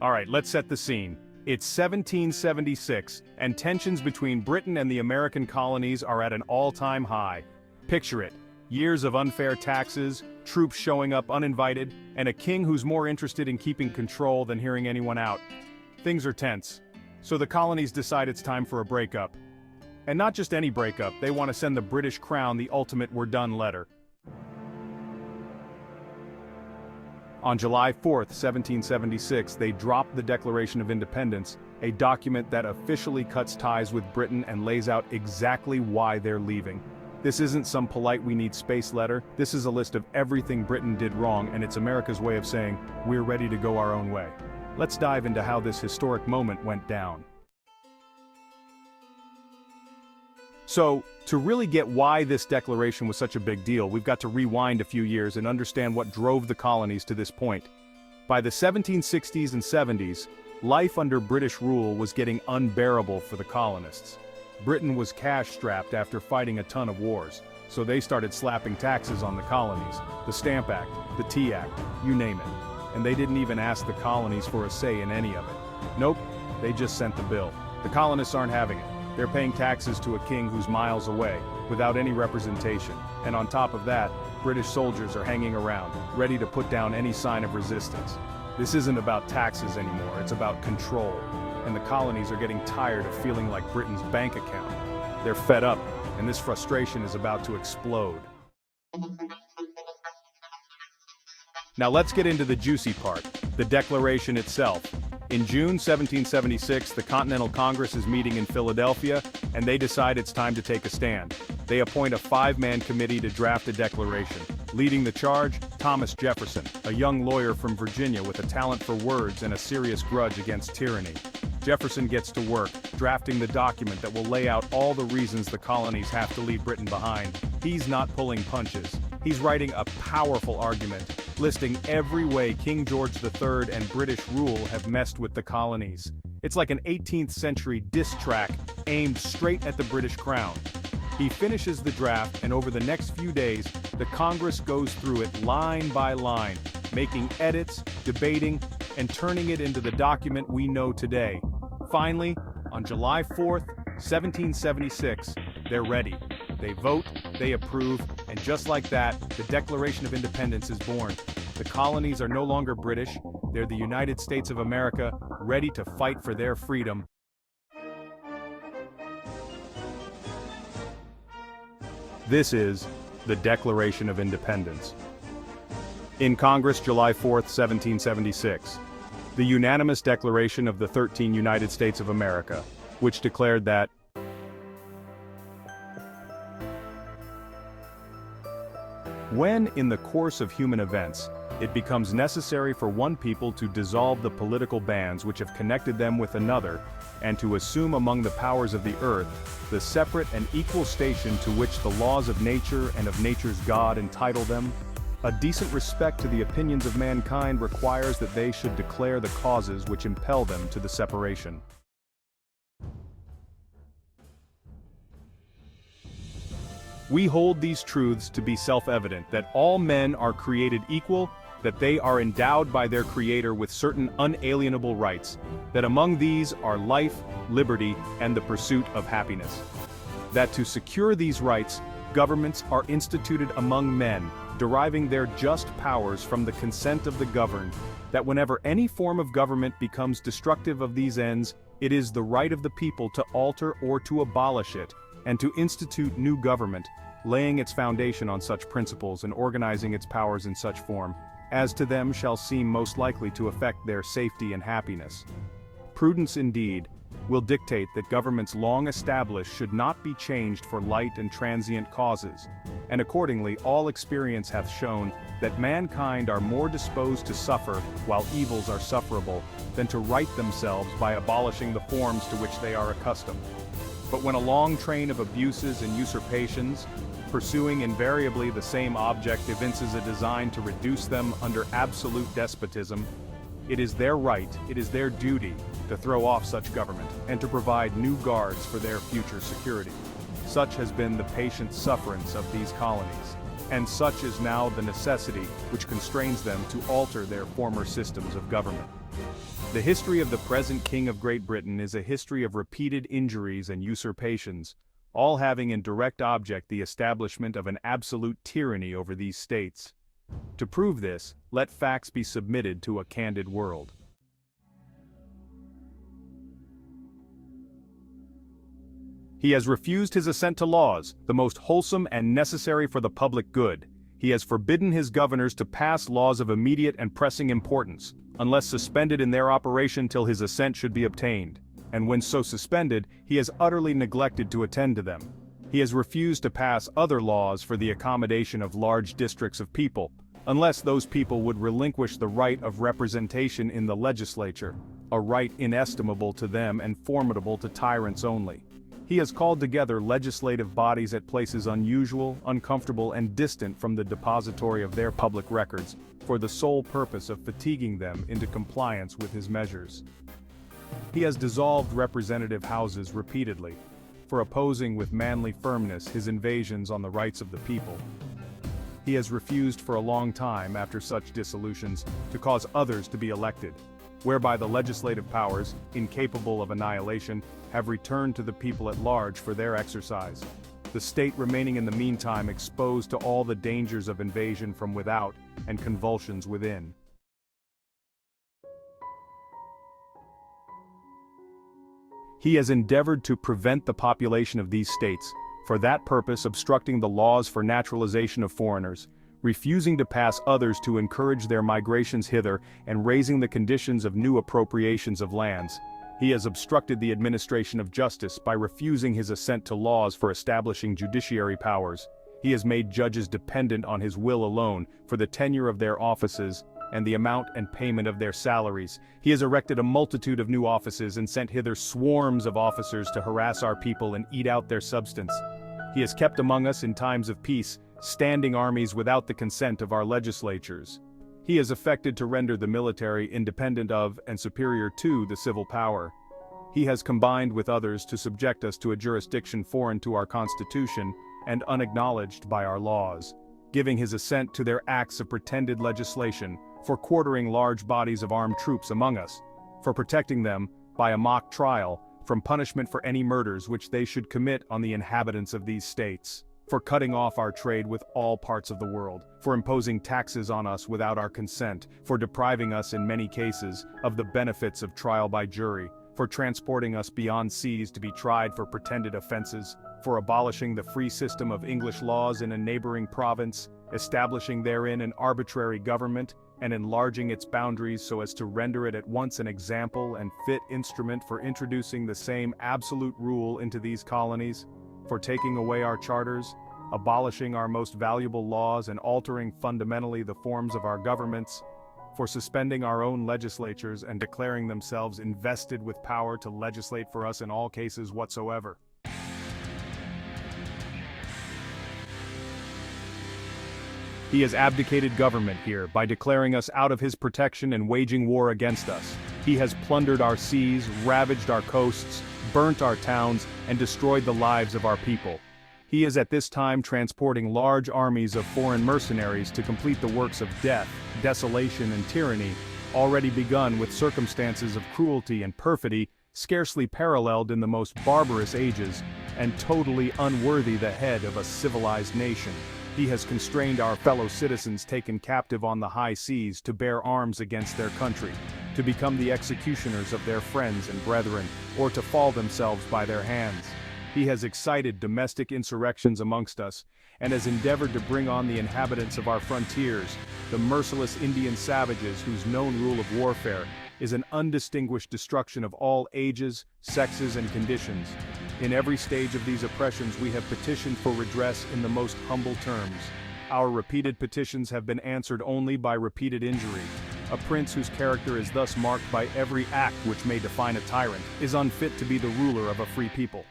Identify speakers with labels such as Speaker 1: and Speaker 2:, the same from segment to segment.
Speaker 1: Alright, let's set the scene. It's 1776, and tensions between Britain and the American colonies are at an all-time high. Picture it. Years of unfair taxes, troops showing up uninvited, and a king who's more interested in keeping control than hearing anyone out. Things are tense. So the colonies decide it's time for a breakup. And not just any breakup, they want to send the British Crown the ultimate "we're done" letter. On July 4, 1776, they dropped the Declaration of Independence, a document that officially cuts ties with Britain and lays out exactly why they're leaving. This isn't some polite "we need space" letter, this is a list of everything Britain did wrong, and it's America's way of saying, we're ready to go our own way. Let's dive into how this historic moment went down. So, to really get why this declaration was such a big deal, we've got to rewind a few years and understand what drove the colonies to this point. By the 1760s and 70s, life under British rule was getting unbearable for the colonists. Britain was cash-strapped after fighting a ton of wars, so they started slapping taxes on the colonies, the Stamp Act, the Tea Act, you name it. And they didn't even ask the colonies for a say in any of it. Nope, they just sent the bill. The colonists aren't having it. They're paying taxes to a king who's miles away, without any representation, and on top of that, British soldiers are hanging around, ready to put down any sign of resistance. This isn't about taxes anymore, it's about control, and the colonies are getting tired of feeling like Britain's bank account. They're fed up, and this frustration is about to explode. Now let's get into the juicy part, the Declaration itself. In June 1776, the Continental Congress is meeting in Philadelphia, and they decide it's time to take a stand. They appoint a 5-man committee to draft a declaration. Leading the charge, Thomas Jefferson, a young lawyer from Virginia with a talent for words and a serious grudge against tyranny. Jefferson gets to work, drafting the document that will lay out all the reasons the colonies have to leave Britain behind. He's not pulling punches. He's writing a powerful argument, listing every way King George III and British rule have messed with the colonies. It's like an 18th century diss track aimed straight at the British Crown. He finishes the draft, and over the next few days, the Congress goes through it line by line, making edits, debating, and turning it into the document we know today. Finally, on July 4th, 1776, they're ready. They vote, they approve, and just like that, the Declaration of Independence is born. The colonies are no longer British, they're the United States of America, ready to fight for their freedom. This is the Declaration of Independence. In Congress, July 4, 1776, the unanimous declaration of the 13 United States of America, which declared that when, in the course of human events, it becomes necessary for one people to dissolve the political bands which have connected them with another, and to assume among the powers of the earth the separate and equal station to which the laws of nature and of nature's God entitle them, a decent respect to the opinions of mankind requires that they should declare the causes which impel them to the separation. We hold these truths to be self-evident, that all men are created equal, that they are endowed by their Creator with certain unalienable rights, that among these are life, liberty, and the pursuit of happiness. That to secure these rights, governments are instituted among men, deriving their just powers from the consent of the governed, that whenever any form of government becomes destructive of these ends, it is the right of the people to alter or to abolish it, and to institute new government, laying its foundation on such principles and organizing its powers in such form, as to them shall seem most likely to affect their safety and happiness. Prudence indeed will dictate that governments long established should not be changed for light and transient causes, and accordingly all experience hath shown that mankind are more disposed to suffer while evils are sufferable, than to right themselves by abolishing the forms to which they are accustomed. But when a long train of abuses and usurpations, pursuing invariably the same object, evinces a design to reduce them under absolute despotism, it is their right, it is their duty, to throw off such government, and to provide new guards for their future security. Such has been the patient sufferance of these colonies, and such is now the necessity which constrains them to alter their former systems of government. The history of the present King of Great Britain is a history of repeated injuries and usurpations, all having in direct object the establishment of an absolute tyranny over these states. To prove this, let facts be submitted to a candid world. He has refused his assent to laws, the most wholesome and necessary for the public good. He has forbidden his governors to pass laws of immediate and pressing importance, unless suspended in their operation till his assent should be obtained, and when so suspended, he has utterly neglected to attend to them. He has refused to pass other laws for the accommodation of large districts of people, unless those people would relinquish the right of representation in the legislature, a right inestimable to them and formidable to tyrants only. He has called together legislative bodies at places unusual, uncomfortable, and distant from the depository of their public records, for the sole purpose of fatiguing them into compliance with his measures. He has dissolved representative houses repeatedly, for opposing with manly firmness his invasions on the rights of the people. He has refused for a long time after such dissolutions to cause others to be elected, whereby the legislative powers, incapable of annihilation, have returned to the people at large for their exercise, the state remaining in the meantime exposed to all the dangers of invasion from without and convulsions within. He has endeavored to prevent the population of these states, for that purpose obstructing the laws for naturalization of foreigners, refusing to pass others to encourage their migrations hither, and raising the conditions of new appropriations of lands. He has obstructed the administration of justice by refusing his assent to laws for establishing judiciary powers. He has made judges dependent on his will alone for the tenure of their offices and the amount and payment of their salaries. He has erected a multitude of new offices and sent hither swarms of officers to harass our people and eat out their substance. He has kept among us in times of peace standing armies without the consent of our legislatures. He has affected to render the military independent of and superior to the civil power. He has combined with others to subject us to a jurisdiction foreign to our Constitution and unacknowledged by our laws, giving his assent to their acts of pretended legislation, for quartering large bodies of armed troops among us, for protecting them, by a mock trial, from punishment for any murders which they should commit on the inhabitants of these states, for cutting off our trade with all parts of the world, for imposing taxes on us without our consent, for depriving us in many cases of the benefits of trial by jury, for transporting us beyond seas to be tried for pretended offenses, for abolishing the free system of English laws in a neighboring province, establishing therein an arbitrary government, and enlarging its boundaries so as to render it at once an example and fit instrument for introducing the same absolute rule into these colonies, for taking away our charters, abolishing our most valuable laws and altering fundamentally the forms of our governments, for suspending our own legislatures and declaring themselves invested with power to legislate for us in all cases whatsoever. He has abdicated government here by declaring us out of his protection and waging war against us. He has plundered our seas, ravaged our coasts, burnt our towns, and destroyed the lives of our people. He is at this time transporting large armies of foreign mercenaries to complete the works of death, desolation, and tyranny, already begun with circumstances of cruelty and perfidy scarcely paralleled in the most barbarous ages, and totally unworthy the head of a civilized nation. He has constrained our fellow citizens taken captive on the high seas to bear arms against their country, to become the executioners of their friends and brethren, or to fall themselves by their hands. He has excited domestic insurrections amongst us, and has endeavored to bring on the inhabitants of our frontiers, the merciless Indian savages whose known rule of warfare is an undistinguished destruction of all ages, sexes, and conditions. In every stage of these oppressions we have petitioned for redress in the most humble terms. Our repeated petitions have been answered only by repeated injury. A prince whose character is thus marked by every act which may define a tyrant is unfit to be the ruler of a free people.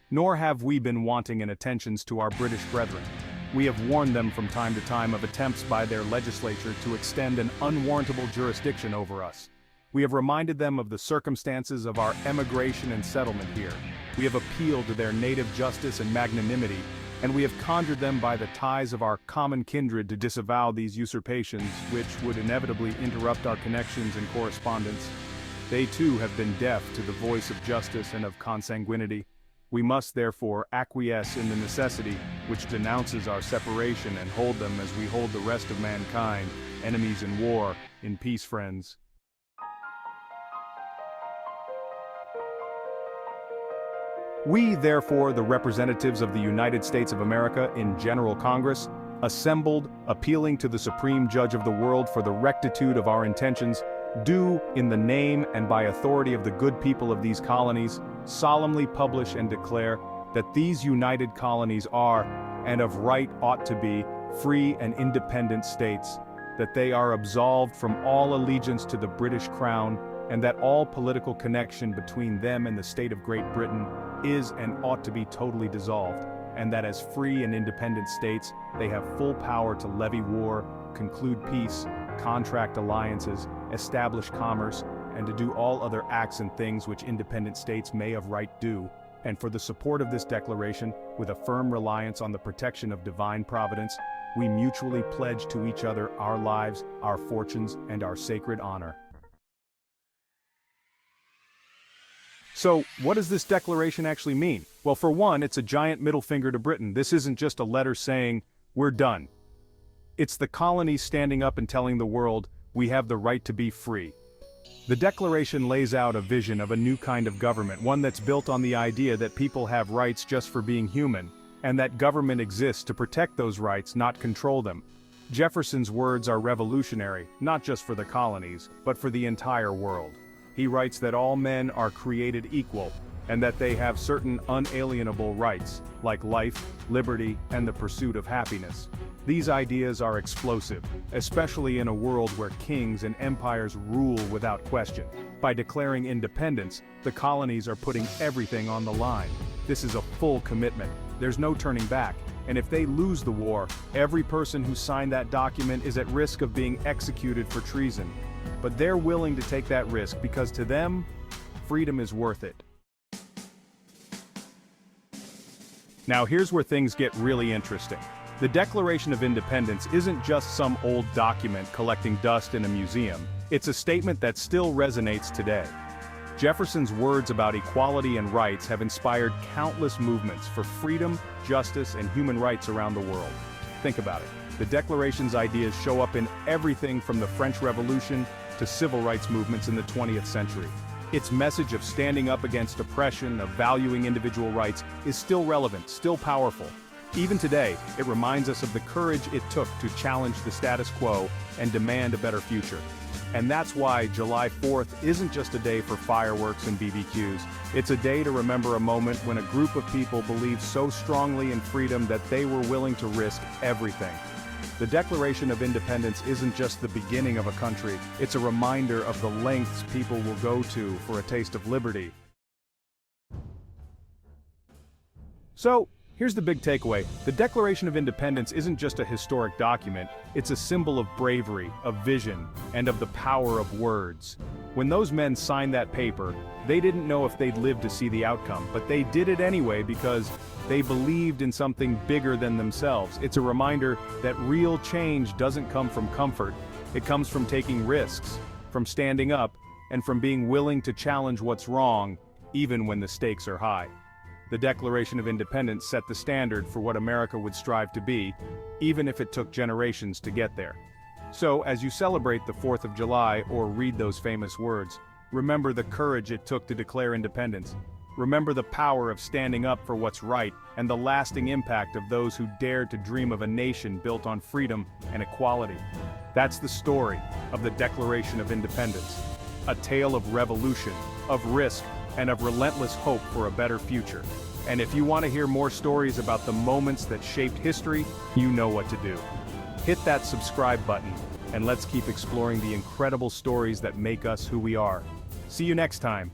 Speaker 1: Nor have we been wanting in attentions to our British brethren. We have warned them from time to time of attempts by their legislature to extend an unwarrantable jurisdiction over us. We have reminded them of the circumstances of our emigration and settlement here. We have appealed to their native justice and magnanimity, and we have conjured them by the ties of our common kindred to disavow these usurpations, which would inevitably interrupt our connections and correspondence. They too have been deaf to the voice of justice and of consanguinity. We must therefore acquiesce in the necessity which denounces our separation and hold them as we hold the rest of mankind, enemies in war, in peace, friends. We, therefore, the representatives of the United States of America in General Congress, assembled, appealing to the Supreme Judge of the world for the rectitude of our intentions, do, in the name and by authority of the good people of these colonies, solemnly publish and declare that these united colonies are, and of right ought to be, free and independent states, that they are absolved from all allegiance to the British Crown, and that all political connection between them and the state of Great Britain is and ought to be totally dissolved, and that as free and independent states, they have full power to levy war, conclude peace, contract alliances, establish commerce, and to do all other acts and things which independent states may of right do, and for the support of this declaration, with a firm reliance on the protection of divine providence, we mutually pledge to each other our lives, our fortunes, and our sacred honor. So, what does this declaration actually mean? Well, for one, it's a giant middle finger to Britain. This isn't just a letter saying, we're done. It's the colonies standing up and telling the world, we have the right to be free. The declaration lays out a vision of a new kind of government, one that's built on the idea that people have rights just for being human, and that government exists to protect those rights, not control them. Jefferson's words are revolutionary, not just for the colonies, but for the entire world. He writes that all men are created equal, and that they have certain unalienable rights, like life, liberty, and the pursuit of happiness. These ideas are explosive, especially in a world where kings and empires rule without question. By declaring independence, the colonies are putting everything on the line. This is a full commitment. There's no turning back, and if they lose the war, every person who signed that document is at risk of being executed for treason. But they're willing to take that risk because to them, freedom is worth it. Now here's where things get really interesting. The Declaration of Independence isn't just some old document collecting dust in a museum. It's a statement that still resonates today. Jefferson's words about equality and rights have inspired countless movements for freedom, justice, and human rights around the world. Think about it. The Declaration's ideas show up in everything from the French Revolution to civil rights movements in the 20th century. Its message of standing up against oppression, of valuing individual rights, is still relevant, still powerful. Even today, it reminds us of the courage it took to challenge the status quo and demand a better future. And that's why July 4th isn't just a day for fireworks and BBQs. It's a day to remember a moment when a group of people believed so strongly in freedom that they were willing to risk everything. The Declaration of Independence isn't just the beginning of a country, it's a reminder of the lengths people will go to for a taste of liberty. So, here's the big takeaway. The Declaration of Independence isn't just a historic document, it's a symbol of bravery, of vision, and of the power of words. When those men signed that paper, they didn't know if they'd live to see the outcome, but they did it anyway because they believed in something bigger than themselves. It's a reminder that real change doesn't come from comfort, it comes from taking risks, from standing up, and from being willing to challenge what's wrong, even when the stakes are high. The Declaration of Independence set the standard for what America would strive to be, even if it took generations to get there. So, as you celebrate the 4th of July or read those famous words, remember the courage it took to declare independence. Remember the power of standing up for what's right and the lasting impact of those who dared to dream of a nation built on freedom and equality. That's the story of the Declaration of Independence. A tale of revolution, of risk, and of relentless hope for a better future. And if you want to hear more stories about the moments that shaped history, you know what to do. Hit that subscribe button, and let's keep exploring the incredible stories that make us who we are. See you next time.